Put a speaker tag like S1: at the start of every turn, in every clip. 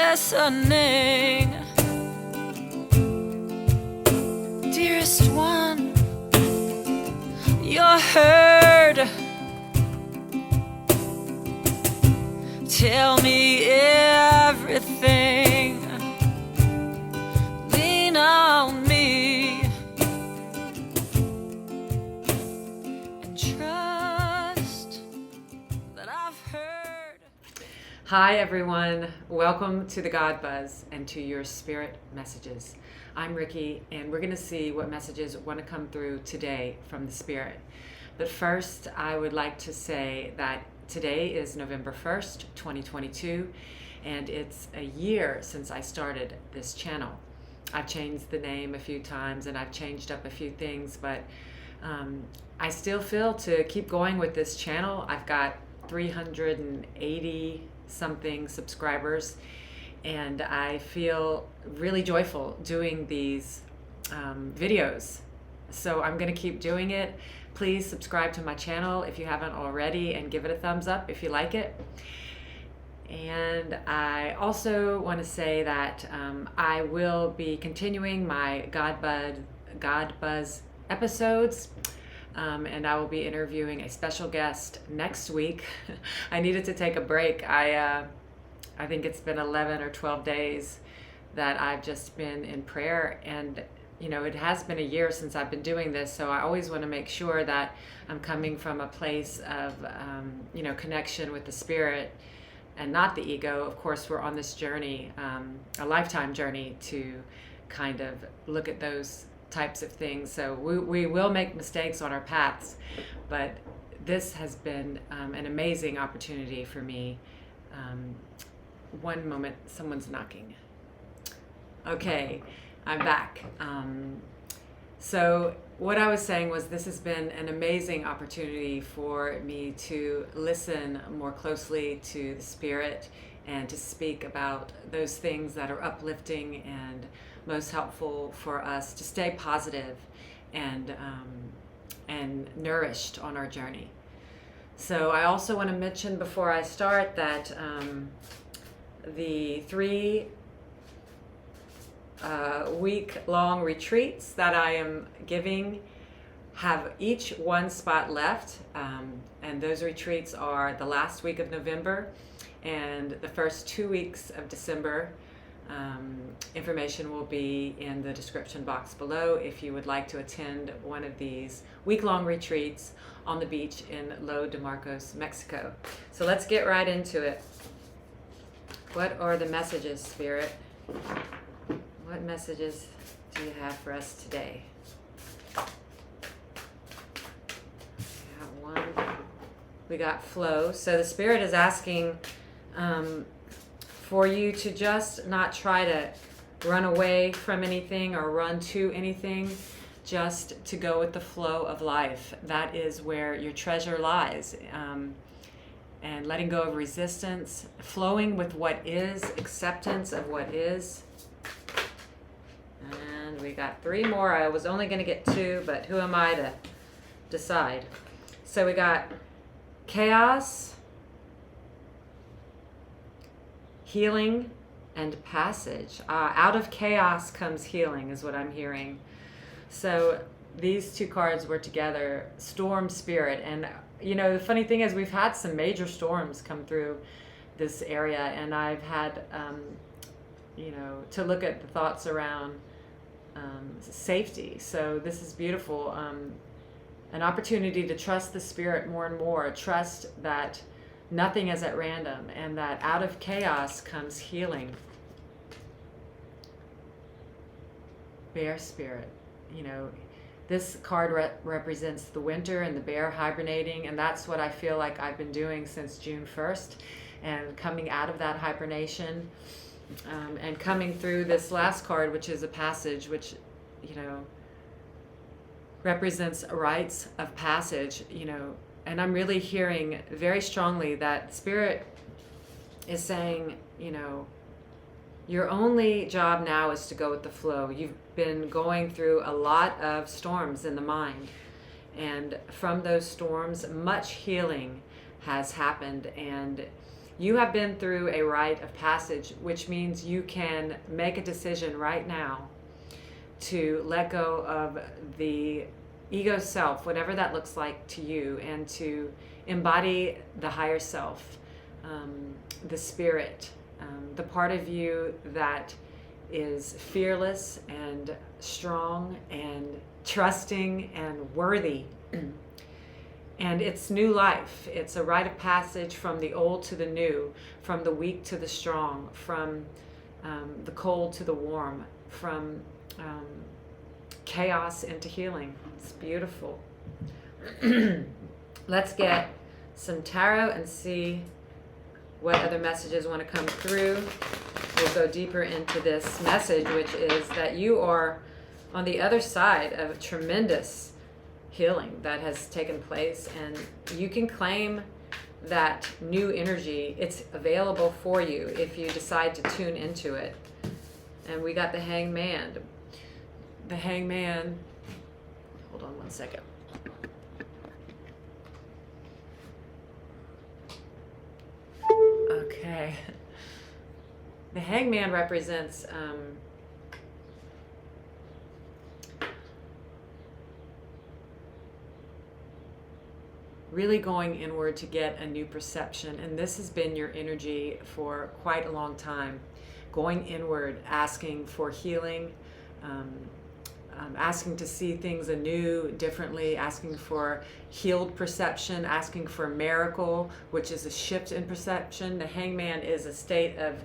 S1: listening. Dearest one, you're heard. Tell me everything. Lean on me and trust that I've heard.
S2: Hi everyone, welcome to the God Buzz and to your spirit messages. I'm Ricki, and we're going to see what messages want to come through today from the spirit. But first, I would like to say that today is November 1st, 2022, and it's a year since I started this channel. I've changed the name a few times and I've changed up a few things, but I still feel to keep going with this channel. I've got 380 something subscribers, and I feel really joyful doing these videos. So I'm going to keep doing it. Please subscribe to my channel if you haven't already, and give it a thumbs up if you like it. And I also want to say that I will be continuing my God Buzz episodes, and I will be interviewing a special guest next week. I needed to take a break. I think it's been 11 or 12 days that I've just been in prayer, and it has been a year since I've been doing this, so I always want to make sure that I'm coming from a place of, connection with the spirit and not the ego. Of course, we're on this journey, a lifetime journey, to kind of look at those types of things. So we will make mistakes on our paths, but this has been an amazing opportunity for me. One moment, someone's knocking. Okay. I'm back. So what I was saying was, this has been an amazing opportunity for me to listen more closely to the spirit and to speak about those things that are uplifting and most helpful for us to stay positive and nourished on our journey. So I also want to mention before I start that the 3 week-long retreats that I am giving have each one spot left, and those retreats are the last week of November and the first 2 weeks of December. Information will be in the description box below if you would like to attend one of these week-long retreats on the beach in Lo de Marcos, Mexico. So let's get right into it. What are the messages, Spirit? What messages do you have for us today? We got one. We got flow. So the Spirit is asking for you to just not try to run away from anything or run to anything, just to go with the flow of life. That is where your treasure lies. And letting go of resistance, flowing with what is, acceptance of what is. And we got 3 more. I was only going to get 2, but who am I to decide? So we got chaos, healing, and passage. Out of chaos comes healing is what I'm hearing. So these 2 cards were together, storm, spirit. And the funny thing is, we've had some major storms come through this area, and I've had to look at the thoughts around safety. So this is beautiful. An opportunity to trust the spirit more and more, trust that nothing is at random, and that out of chaos comes healing. Bear spirit. This card represents the winter and the bear hibernating, and that's what I feel like I've been doing since June 1st, and coming out of that hibernation. And coming through this last card, which is a passage, which, represents rites of passage, and I'm really hearing very strongly that Spirit is saying, your only job now is to go with the flow. You've been going through a lot of storms in the mind, and from those storms, much healing has happened, and You have been through a rite of passage, which means you can make a decision right now to let go of the ego self, whatever that looks like to you, and to embody the higher self, the spirit, the part of you that is fearless and strong and trusting and worthy. And it's new life. It's a rite of passage from the old to the new, from the weak to the strong, from the cold to the warm, from chaos into healing. It's beautiful. Let's get some tarot and see what other messages want to come through. We'll go deeper into this message, which is that you are on the other side of a tremendous healing that has taken place, and you can claim that new energy. It's available for you if you decide to tune into it. And we got the Hangman. The Hangman, hold on one second. Okay. The Hangman represents really going inward to get a new perception. And this has been your energy for quite a long time. Going inward, asking for healing, asking to see things anew, differently, asking for healed perception, asking for a miracle, which is a shift in perception. The Hangman is a state of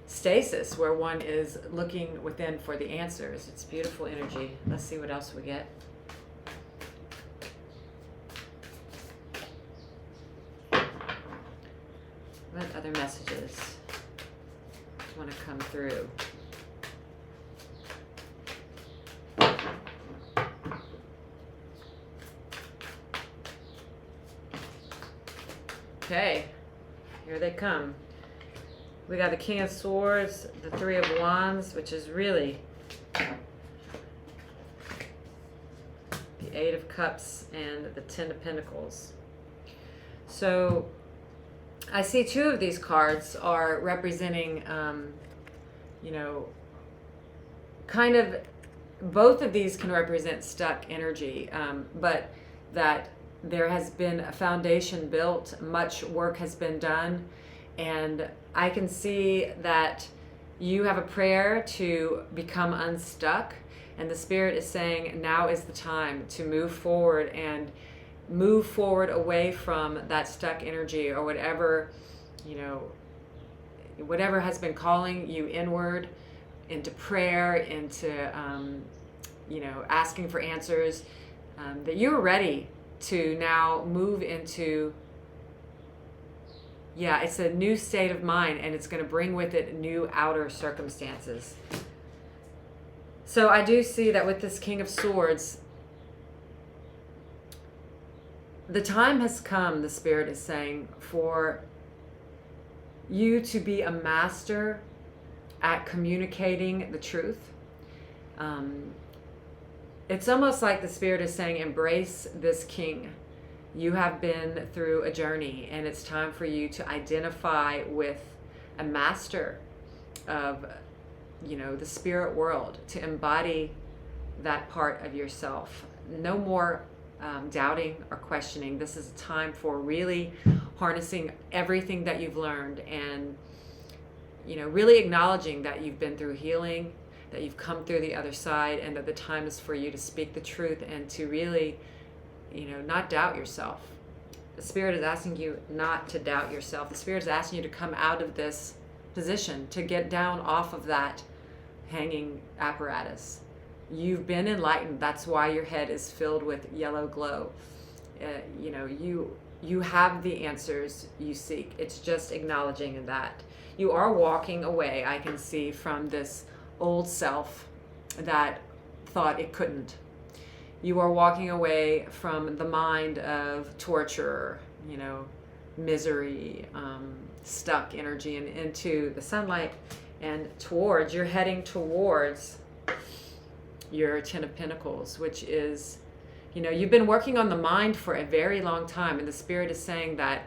S2: stasis where one is looking within for the answers. It's beautiful energy. Let's see what else we get. What other messages want to come through? Okay, here they come. We got the King of Swords, the Three of Wands, which is really the Eight of Cups, and the Ten of Pentacles. So I see two of these cards are representing, kind of, both of these can represent stuck energy, but that there has been a foundation built, much work has been done, and I can see that you have a prayer to become unstuck, and the Spirit is saying now is the time to move forward and move forward away from that stuck energy, or whatever, whatever has been calling you inward, into prayer, into, asking for answers, that you're ready to now move into, it's a new state of mind, and it's going to bring with it new outer circumstances. So I do see that with this King of Swords, the time has come, the Spirit is saying, for you to be a master at communicating the truth. It's almost like the Spirit is saying, embrace this king. You have been through a journey, and it's time for you to identify with a master of, the spirit world, to embody that part of yourself. No more doubting or questioning. This is a time for really harnessing everything that you've learned, and really acknowledging that you've been through healing, that you've come through the other side, and that the time is for you to speak the truth and to really not doubt yourself. The Spirit is asking you not to doubt yourself. The Spirit is asking you to come out of this position, to get down off of that hanging apparatus. You've been enlightened. That's why your head is filled with yellow glow. You have the answers you seek. It's just acknowledging that. You are walking away, I can see, from this old self that thought it couldn't. You are walking away from the mind of torture, misery, stuck energy, and into the sunlight, and you're heading towards your Ten of Pentacles, which is, you've been working on the mind for a very long time, and the Spirit is saying that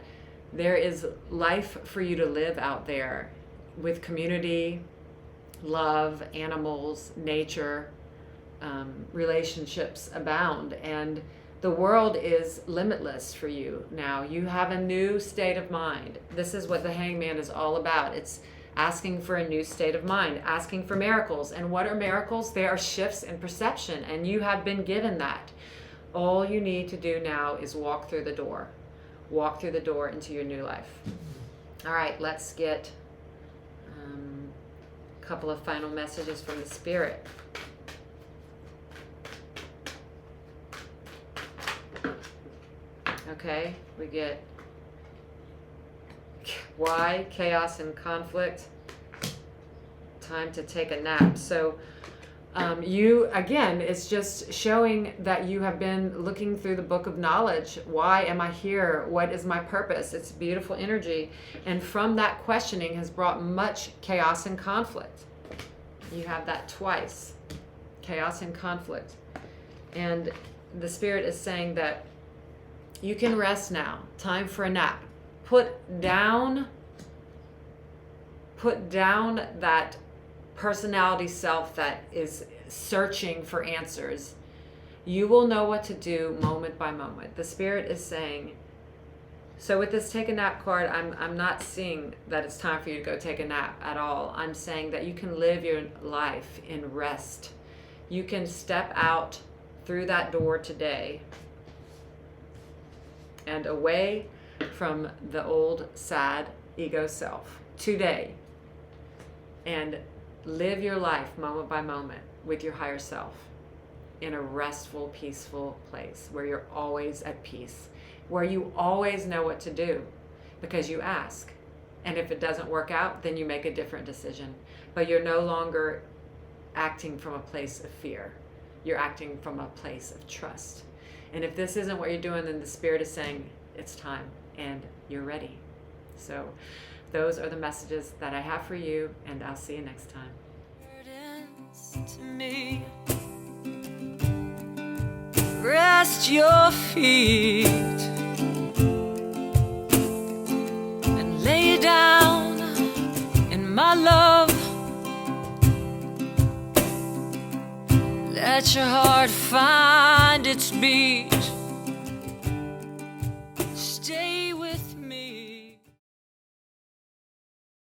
S2: There is life for you to live out there with community, love, animals, nature, relationships abound. And the world is limitless for you now. You have a new state of mind. This is what the Hangman is all about. It's asking for a new state of mind, asking for miracles. And what are miracles? They are shifts in perception, and you have been given that. All you need to do now is walk through the door. Walk through the door into your new life. All right, let's get a couple of final messages from the Spirit. Okay, we get why chaos and conflict. Time to take a nap. So you, again, it's just showing that you have been looking through the book of knowledge. Why am I here? What is my purpose? It's beautiful energy. And from that questioning has brought much chaos and conflict. You have that twice. Chaos and conflict. And the Spirit is saying that you can rest now. Time for a nap. Put down that personality self that is searching for answers. You will know what to do moment by moment. The Spirit is saying, so with this take a nap card, I'm not seeing that it's time for you to go take a nap at all. I'm saying that you can live your life in rest. You can step out through that door today and away from the old sad ego self today, and live your life moment by moment with your higher self in a restful, peaceful place where you're always at peace, where you always know what to do because you ask. And if it doesn't work out, then you make a different decision. But you're no longer acting from a place of fear. You're acting from a place of trust. And if this isn't what you're doing, then the Spirit is saying it's time and you're ready. So those are the messages that I have for you, and I'll see you next time.
S1: Burdens to me. Rest your feet and lay down in my love. Let your heart find its beat.